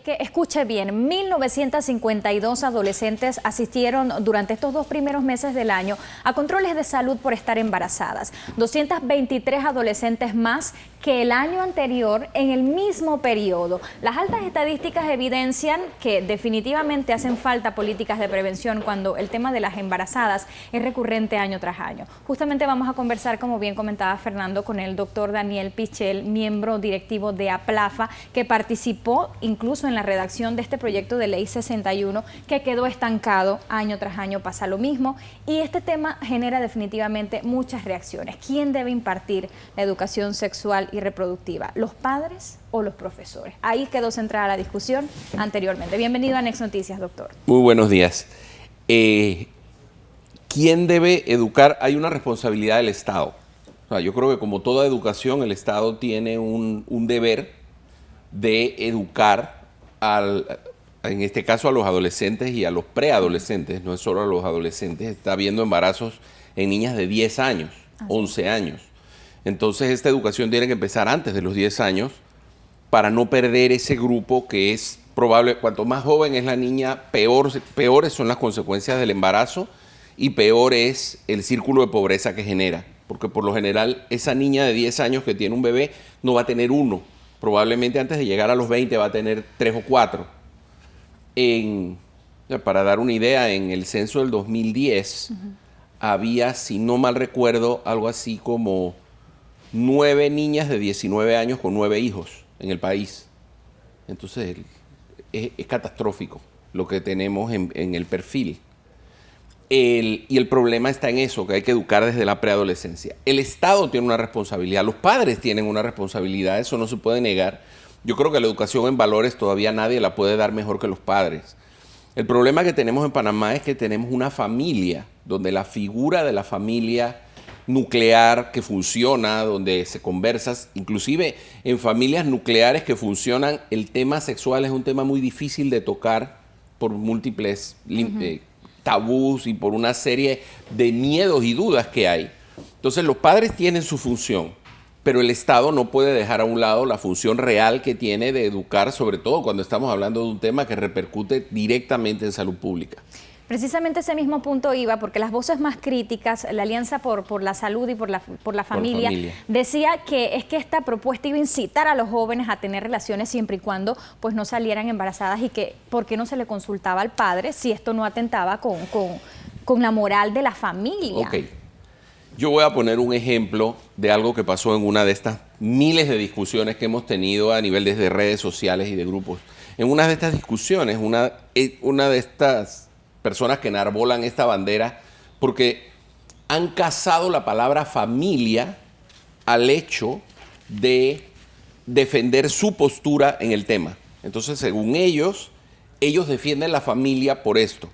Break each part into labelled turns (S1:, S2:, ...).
S1: que, escuche bien, 1.952 adolescentes asistieron durante estos 2 primeros meses del año a controles de salud por estar embarazadas. 223 adolescentes más que el año anterior en el mismo periodo. Las altas estadísticas evidencian que definitivamente hacen falta políticas de prevención cuando el tema de las embarazadas es recurrente año tras año. Justamente vamos a conversar, como bien comentaba Fernando, con el doctor Daniel Pichel, miembro directivo de APLAFA, que participó incluso en la redacción de este proyecto de ley 61, que quedó estancado año tras año, pasa lo mismo, y este tema genera definitivamente muchas reacciones. ¿Quién debe impartir la educación sexual y reproductiva? ¿Los padres o los profesores? Ahí quedó centrada la discusión anteriormente. Bienvenido a Next Noticias, doctor.
S2: Muy buenos días. ¿Quién debe educar? Hay una responsabilidad del Estado. O sea, yo creo que como toda educación, el Estado tiene un deber de educar, en este caso a los adolescentes y a los preadolescentes, no es solo a los adolescentes, está habiendo embarazos en niñas de 10 años, 11 años. Entonces esta educación tiene que empezar antes de los 10 años para no perder ese grupo que es probable. Cuanto más joven es la niña, peores son las consecuencias del embarazo y peor es el círculo de pobreza que genera. Porque por lo general esa niña de 10 años que tiene un bebé no va a tener uno. Probablemente antes de llegar a los 20 va a tener 3 o 4. Para dar una idea, en el censo del 2010 había, si no mal recuerdo, algo así como 9 niñas de 19 años con 9 hijos en el país. Entonces es catastrófico lo que tenemos en el perfil. Y el problema está en eso, que hay que educar desde la preadolescencia. El Estado tiene una responsabilidad, los padres tienen una responsabilidad, eso no se puede negar. Yo creo que la educación en valores todavía nadie la puede dar mejor que los padres. El problema que tenemos en Panamá es que tenemos una familia donde la figura de la familia nuclear que funciona, donde se conversa, inclusive en familias nucleares que funcionan, el tema sexual es un tema muy difícil de tocar por múltiples tabús y por una serie de miedos y dudas que hay. Entonces los padres tienen su función, pero el Estado no puede dejar a un lado la función real que tiene de educar, sobre todo cuando estamos hablando de un tema que repercute directamente en salud pública.
S1: Precisamente ese mismo punto iba, porque las voces más críticas, la Alianza por la Salud y por la familia, decía que es que esta propuesta iba a incitar a los jóvenes a tener relaciones siempre y cuando pues no salieran embarazadas, y que por qué no se le consultaba al padre si esto no atentaba con la moral de la familia.
S2: Ok. Yo voy a poner un ejemplo de algo que pasó en una de estas miles de discusiones que hemos tenido a nivel desde redes sociales y de grupos. En una de estas discusiones, una de estas personas que enarbolan esta bandera, porque han casado la palabra familia al hecho de defender su postura en el tema. Entonces, según ellos defienden la familia por esto.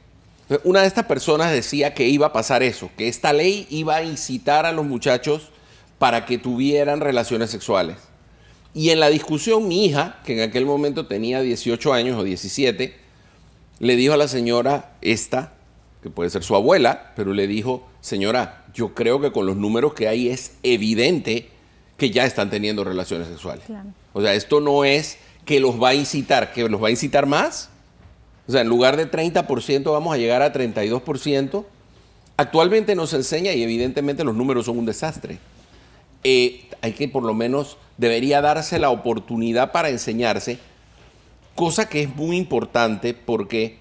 S2: Una de estas personas decía que iba a pasar eso, que esta ley iba a incitar a los muchachos para que tuvieran relaciones sexuales. Y en la discusión, mi hija, que en aquel momento tenía 18 años o 17, le dijo a la señora esta, que puede ser su abuela, pero le dijo: señora, yo creo que con los números que hay es evidente que ya están teniendo relaciones sexuales. Claro. O sea, esto no es que los va a incitar, que los va a incitar más. O sea, en lugar de 30% vamos a llegar a 32%. Actualmente nos enseña, y evidentemente los números son un desastre. Hay que, por lo menos, debería darse la oportunidad para enseñarse, cosa que es muy importante porque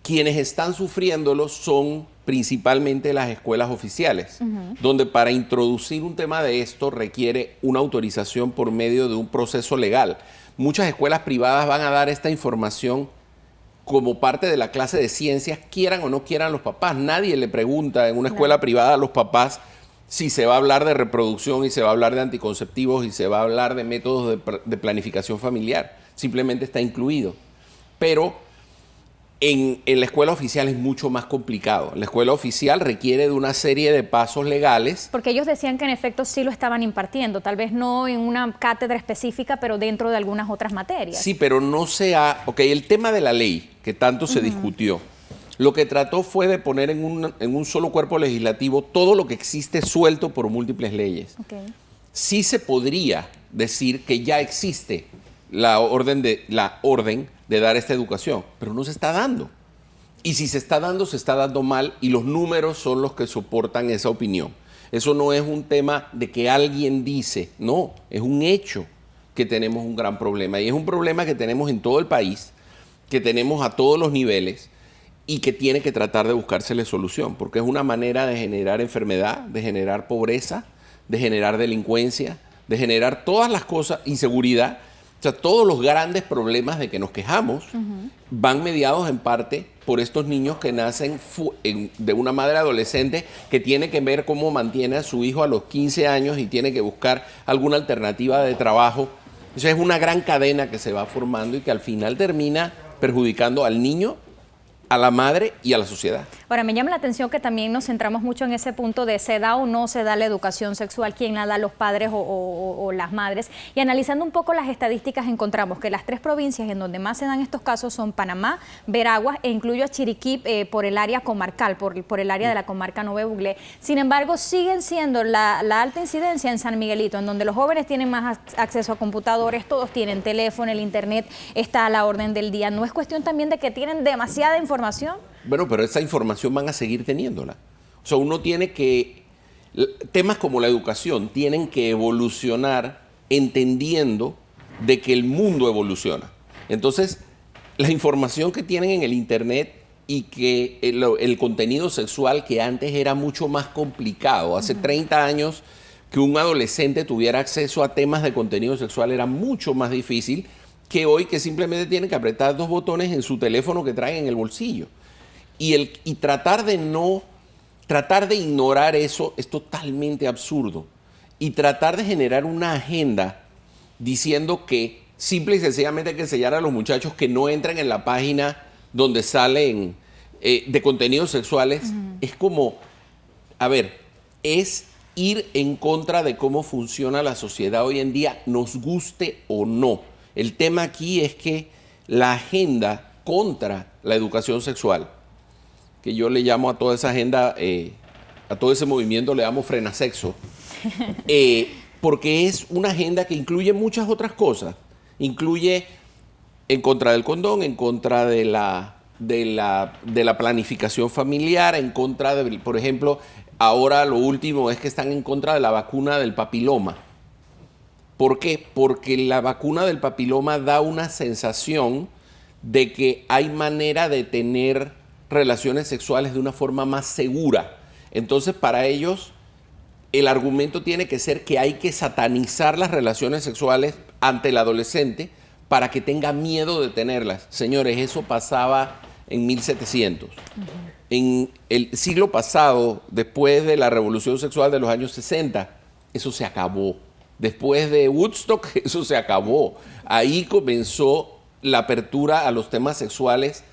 S2: quienes están sufriéndolo son principalmente las escuelas oficiales, donde para introducir un tema de esto requiere una autorización por medio de un proceso legal. Muchas escuelas privadas van a dar esta información como parte de la clase de ciencias, quieran o no quieran los papás. Nadie le pregunta en una escuela privada a los papás si se va a hablar de reproducción y se va a hablar de anticonceptivos y se va a hablar de métodos de planificación familiar. Simplemente está incluido. Pero en la escuela oficial es mucho más complicado. La escuela oficial requiere de una serie de pasos legales.
S1: Porque ellos decían que en efecto sí lo estaban impartiendo, tal vez no en una cátedra específica, pero dentro de algunas otras materias.
S2: Sí, pero no el tema de la ley, que tanto se discutió, lo que trató fue de poner en un solo cuerpo legislativo todo lo que existe suelto por múltiples leyes. Sí se podría decir que ya existe la orden de dar esta educación, pero no se está dando. Y si se está dando mal y los números son los que soportan esa opinión. Eso no es un tema de que alguien dice, no, es un hecho que tenemos un gran problema. Y es un problema que tenemos en todo el país, que tenemos a todos los niveles y que tiene que tratar de buscársele solución, porque es una manera de generar enfermedad, de generar pobreza, de generar delincuencia, de generar todas las cosas, inseguridad. O sea, todos los grandes problemas de que nos quejamos van mediados en parte por estos niños que nacen de una madre adolescente que tiene que ver cómo mantiene a su hijo a los 15 años y tiene que buscar alguna alternativa de trabajo. Eso es una gran cadena que se va formando y que al final termina perjudicando al niño, a la madre y a la sociedad.
S1: Ahora, me llama la atención que también nos centramos mucho en ese punto de se da o no se da la educación sexual, quién la da, los padres o las madres. Y analizando un poco las estadísticas encontramos que las 3 provincias en donde más se dan estos casos son Panamá, Veraguas e incluyo a Chiriquí por el área comarcal, por el área de la comarca Nové Buglé. Sin embargo, siguen siendo la alta incidencia en San Miguelito, en donde los jóvenes tienen más acceso a computadores, todos tienen teléfono, el internet está a la orden del día. ¿No es cuestión también de que tienen demasiada información?
S2: Bueno, pero esa información van a seguir teniéndola. O sea, uno tiene que... Temas como la educación tienen que evolucionar entendiendo de que el mundo evoluciona. Entonces, la información que tienen en el internet y que el contenido sexual que antes era mucho más complicado. Hace 30 años que un adolescente tuviera acceso a temas de contenido sexual era mucho más difícil que hoy, que simplemente tienen que apretar 2 botones en su teléfono que traen en el bolsillo. Y tratar de ignorar eso es totalmente absurdo. Y tratar de generar una agenda diciendo que simple y sencillamente hay que enseñar a los muchachos que no entren en la página donde salen de contenidos sexuales, es como, a ver, es ir en contra de cómo funciona la sociedad hoy en día, nos guste o no. El tema aquí es que la agenda contra la educación sexual, que yo le llamo a toda esa agenda, a todo ese movimiento le llamo frenasexo, porque es una agenda que incluye muchas otras cosas. Incluye en contra del condón, en contra de la planificación familiar, en contra de, por ejemplo, ahora lo último es que están en contra de la vacuna del papiloma. ¿Por qué? Porque la vacuna del papiloma da una sensación de que hay manera de tener relaciones sexuales de una forma más segura. Entonces, para ellos, el argumento tiene que ser que hay que satanizar las relaciones sexuales ante el adolescente para que tenga miedo de tenerlas. Señores, eso pasaba en 1700. En el siglo pasado, después de la revolución sexual de los años 60, eso se acabó. Después de Woodstock, eso se acabó. Ahí comenzó la apertura a los temas sexuales.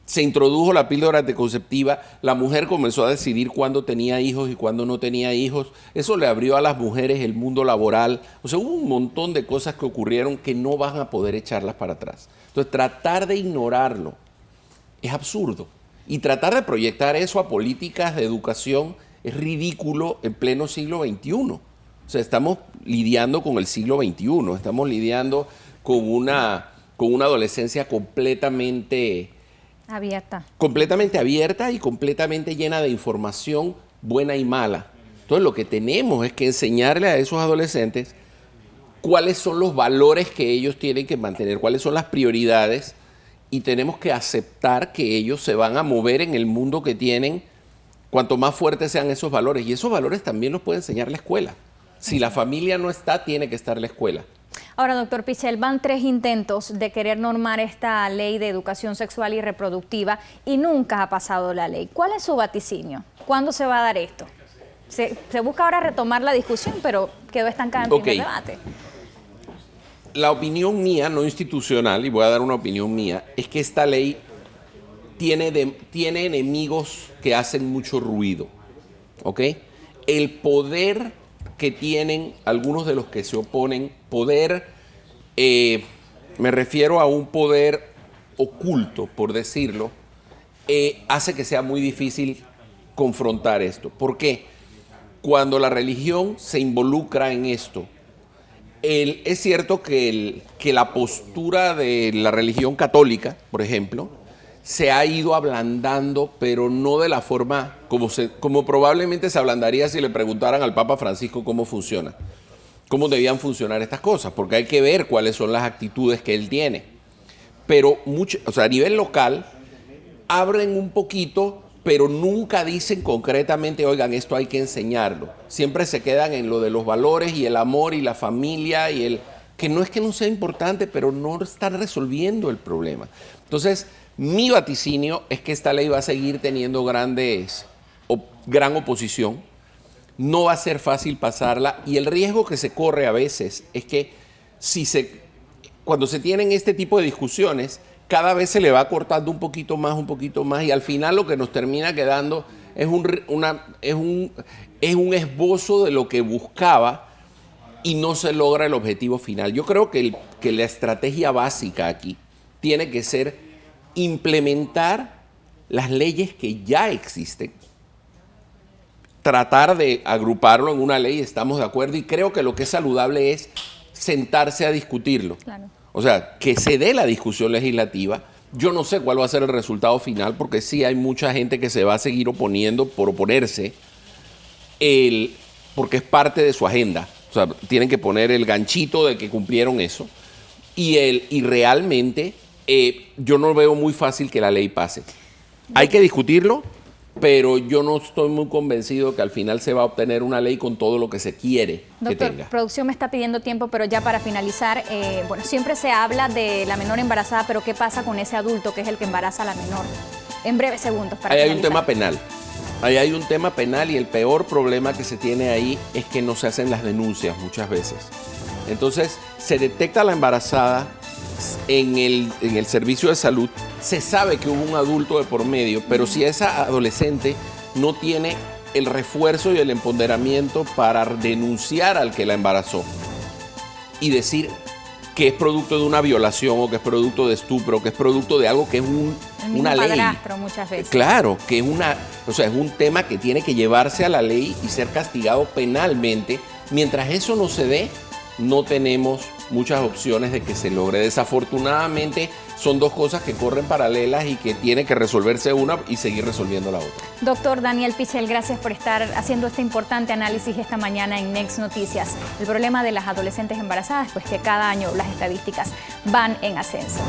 S2: Se introdujo la píldora anticonceptiva. La mujer comenzó a decidir cuándo tenía hijos y cuándo no tenía hijos. Eso le abrió a las mujeres el mundo laboral. O sea, hubo un montón de cosas que ocurrieron que no van a poder echarlas para atrás. Entonces, tratar de ignorarlo es absurdo. Y tratar de proyectar eso a políticas de educación es ridículo en pleno siglo XXI. O sea, estamos lidiando con el siglo XXI, estamos lidiando con una adolescencia completamente abierta y completamente llena de información buena y mala. Entonces, lo que tenemos es que enseñarle a esos adolescentes cuáles son los valores que ellos tienen que mantener, cuáles son las prioridades, y tenemos que aceptar que ellos se van a mover en el mundo que tienen cuanto más fuertes sean esos valores. Y esos valores también los puede enseñar la escuela. Si la familia no está, tiene que estar la escuela.
S1: Ahora, doctor Pichel, van 3 intentos de querer normar esta ley de educación sexual y reproductiva y nunca ha pasado la ley. ¿Cuál es su vaticinio? ¿Cuándo se va a dar esto? Se busca ahora retomar la discusión, pero quedó estancada en primer debate.
S2: La opinión mía, no institucional, y voy a dar una opinión mía, es que esta ley tiene enemigos que hacen mucho ruido. ¿Ok? El poder que tienen algunos de los que se oponen, me refiero a un poder oculto, por decirlo, hace que sea muy difícil confrontar esto. ¿Por qué? Cuando la religión se involucra en esto, Es cierto que la postura de la religión católica, por ejemplo, se ha ido ablandando, pero no de la forma como probablemente se ablandaría si le preguntaran al Papa Francisco cómo funciona, cómo debían funcionar estas cosas, porque hay que ver cuáles son las actitudes que él tiene. Pero a nivel local, abren un poquito, pero nunca dicen concretamente, oigan, esto hay que enseñarlo. Siempre se quedan en lo de los valores y el amor y la familia y que no es que no sea importante, pero no están resolviendo el problema. Entonces, mi vaticinio es que esta ley va a seguir teniendo gran oposición. No va a ser fácil pasarla y el riesgo que se corre a veces es que cuando se tienen este tipo de discusiones, cada vez se le va cortando un poquito más y al final lo que nos termina quedando es un esbozo de lo que buscaba y no se logra el objetivo final. Yo creo que la estrategia básica aquí tiene que ser implementar las leyes que ya existen, tratar de agruparlo en una ley, estamos de acuerdo, y creo que lo que es saludable es sentarse a discutirlo. Claro. O sea, que se dé la discusión legislativa. Yo no sé cuál va a ser el resultado final, porque sí hay mucha gente que se va a seguir oponiendo por oponerse, porque es parte de su agenda. O sea, tienen que poner el ganchito de que cumplieron eso. Y realmente yo no veo muy fácil que la ley pase. Hay que discutirlo, pero yo no estoy muy convencido que al final se va a obtener una ley con todo lo que se quiere que tenga.
S1: Doctor, producción me está pidiendo tiempo, pero ya para finalizar, bueno, siempre se habla de la menor embarazada, pero ¿qué pasa con ese adulto que es el que embaraza a la menor? En breves segundos para finalizar.
S2: Ahí hay un tema penal. Ahí hay un tema penal y el peor problema que se tiene ahí es que no se hacen las denuncias muchas veces. Entonces, se detecta la embarazada en el servicio de salud, se sabe que hubo un adulto de por medio, pero si esa adolescente no tiene el refuerzo y el empoderamiento para denunciar al que la embarazó y decir que es producto de una violación o que es producto de estupro o que es producto de algo que es una ley.
S1: Padrastro muchas veces.
S2: Claro, que es un tema que tiene que llevarse a la ley y ser castigado penalmente. Mientras eso no se dé, no tenemos muchas opciones de que se logre. Desafortunadamente, son dos cosas que corren paralelas y que tiene que resolverse una y seguir resolviendo la otra.
S1: Doctor Daniel Pichel, gracias por estar haciendo este importante análisis esta mañana en Next Noticias. El problema de las adolescentes embarazadas, pues que cada año las estadísticas van en ascenso.